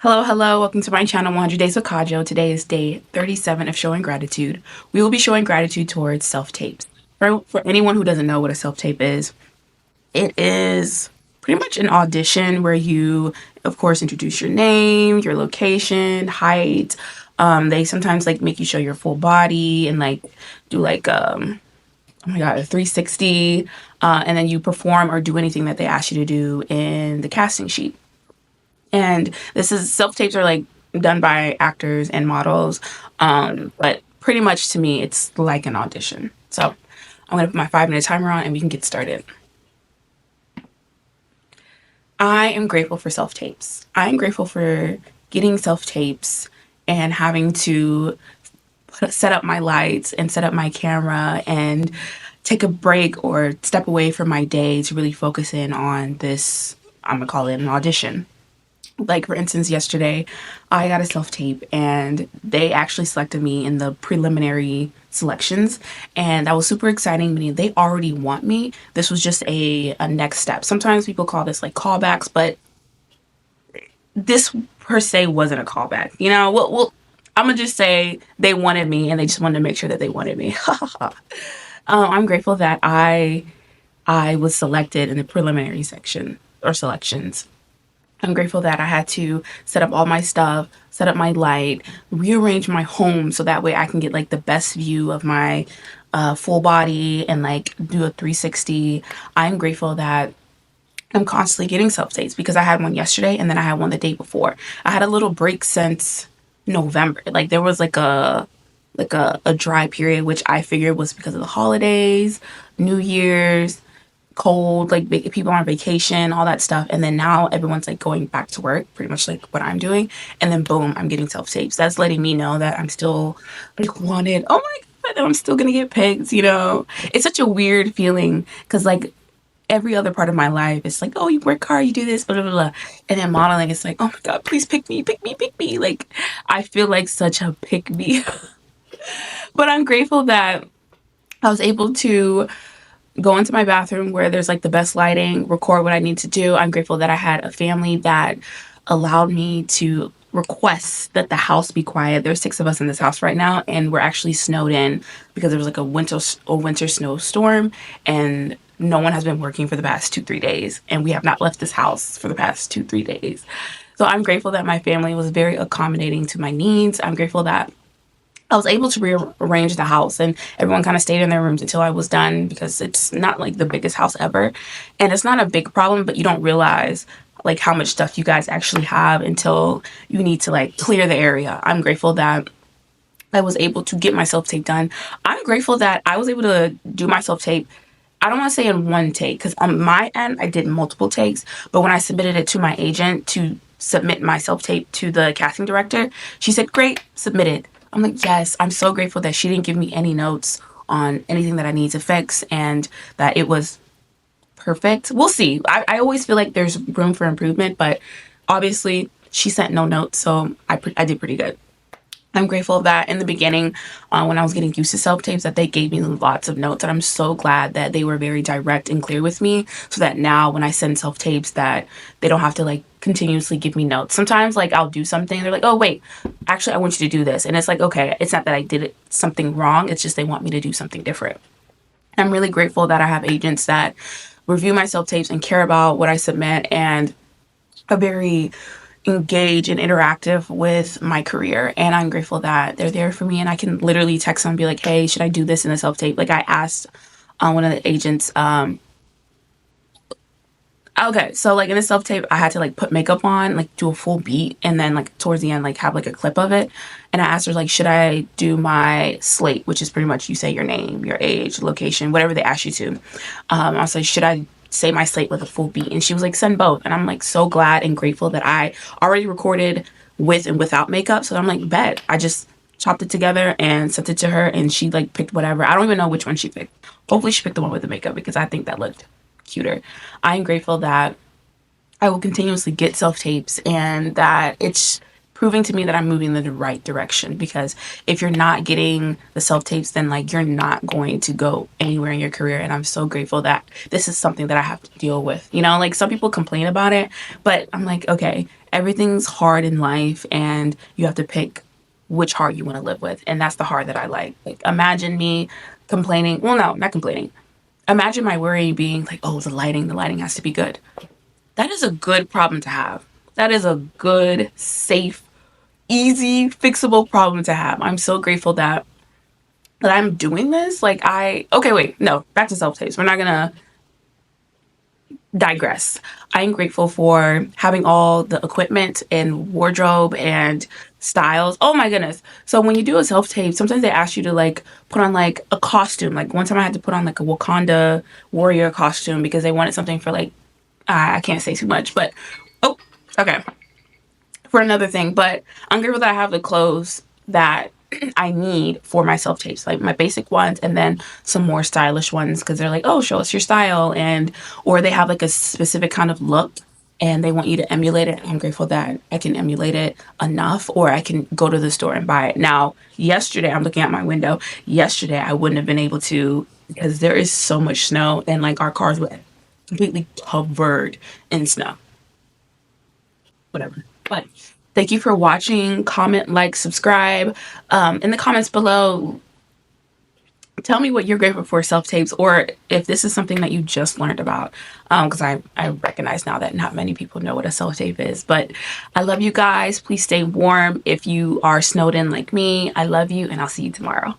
Hello, hello. Welcome to my channel, 100 Days with Kajo. Today is day 37 of showing gratitude. We will be showing gratitude towards self-tapes. For anyone who doesn't know what a self-tape is, it is pretty much an audition where you, of course, introduce your name, your location, height. They sometimes like make you show your full body and like do like oh my god, a 360, and then you perform or do anything that they ask you to do in the casting sheet. And this is self tapes are like done by actors and models. But pretty much to me, it's like an audition. So I'm gonna put my 5-minute timer on and we can get started. I am grateful for self tapes. I am grateful for getting self tapes and having to set up my lights and set up my camera and take a break or step away from my day to really focus in on this. I'm gonna call it an audition. Like, for instance, yesterday I got a self tape and they actually selected me in the preliminary selections, and that was super exciting, meaning they already want me. This was just a next step. Sometimes people call this like callbacks, but this per se wasn't a callback. I'm gonna just say they wanted me and they just wanted to make sure that they wanted me. I'm grateful that I was selected in the preliminary section or selections. I'm grateful that I had to set up all my stuff, set up my light, rearrange my home so that way I can get like the best view of my full body and like do a 360. I'm grateful that I'm constantly getting self tapes because I had one yesterday and then I had one the day before. I had a little break since November. Like there was like a dry period, which I figured was because of the holidays, New Year's, cold, like people on vacation, all that stuff. And then now everyone's like going back to work, pretty much like what I'm doing. And then boom, I'm getting self tapes. That's letting me know that I'm still like wanted. Oh my God, I'm still gonna get picked. It's such a weird feeling because like every other part of my life, it's like, oh, you work hard, you do this, blah, blah, blah. And then modeling, it's like, oh my God, please pick me, pick me, pick me. Like, I feel like such a pick me. But I'm grateful that I was able to go into my bathroom where there's like the best lighting, record what I need to do. I'm grateful that I had a family that allowed me to request that the house be quiet. There's 6 of us in this house right now, and we're actually snowed in because there was like a winter snowstorm, and no one has been working for the past 2-3 days, and we have not left this house for the past 2-3 days. So I'm grateful that my family was very accommodating to my needs. I'm grateful that I was able to rearrange the house and everyone kind of stayed in their rooms until I was done because it's not like the biggest house ever. And it's not a big problem, but you don't realize like how much stuff you guys actually have until you need to like clear the area. I'm grateful that I was able to get my self tape done. I'm grateful that I was able to do my self tape. I don't want to say in one take because on my end, I did multiple takes. But when I submitted it to my agent to submit my self tape to the casting director, she said, "Great, submitted." I'm like, yes, I'm so grateful that she didn't give me any notes on anything that I need to fix and that it was perfect. We'll see. I always feel like there's room for improvement, but obviously she sent no notes, so I did pretty good. I'm grateful that in the beginning, when I was getting used to self-tapes, that they gave me lots of notes. And I'm so glad that they were very direct and clear with me so that now when I send self-tapes that they don't have to like continuously give me notes. Sometimes like I'll do something, they're like, oh wait, actually I want you to do this. And it's like, okay, it's not that I did something wrong. It's just they want me to do something different. I'm really grateful that I have agents that review my self-tapes and care about what I submit and are very engage and interactive with my career. And I'm grateful that they're there for me and I can literally text them and be like, hey, should I do this in a self tape? Like I asked one of the agents, okay, so like in a self tape, I had to like put makeup on, like do a full beat, and then like towards the end, like have like a clip of it. And I asked her like, should I do my slate, which is pretty much you say your name, your age, location, whatever they ask you to. I was like, should I say my slate with a full beat? And she was like, send both. And I'm like so glad and grateful that I already recorded with and without makeup. So I'm like, bet. I just chopped it together and sent it to her, and she like picked whatever. I don't even know which one she picked. Hopefully she picked the one with the makeup because I think that looked cuter. I am grateful that I will continuously get self tapes and that it's proving to me that I'm moving in the right direction. Because if you're not getting the self tapes, then like you're not going to go anywhere in your career. And I'm so grateful that this is something that I have to deal with. You know, like some people complain about it, but I'm like, okay, everything's hard in life, and you have to pick which heart you want to live with. And that's the heart that I like. Like, imagine me complaining. Well, no, not complaining. Imagine my worry being like, oh, the lighting has to be good. That is a good problem to have. That is a good, safe, easy, fixable problem to have. I'm so grateful that I'm doing this. Like, okay, wait, no, back to self tapes. We're not gonna digress. I am grateful for having all the equipment and wardrobe and styles. Oh my goodness. So when you do a self tape, sometimes they ask you to like put on like a costume. Like one time I had to put on like a Wakanda warrior costume because they wanted something for like, I can't say too much, but oh, okay. For another thing, but I'm grateful that I have the clothes that I need for my self tapes, like my basic ones, and then some more stylish ones because they're like, oh, show us your style, and or they have like a specific kind of look and they want you to emulate it. I'm grateful that I can emulate it enough, or I can go to the store and buy it. Now, yesterday, I'm looking out my window. Yesterday, I wouldn't have been able to because there is so much snow, and like our cars were completely covered in snow. Whatever. But thank you for watching. Comment, like, subscribe. In the comments below, tell me what you're grateful for self tapes, or if this is something that you just learned about. Because I recognize now that not many people know what a self tape is. But I love you guys. Please stay warm. If you are snowed in like me, I love you, and I'll see you tomorrow.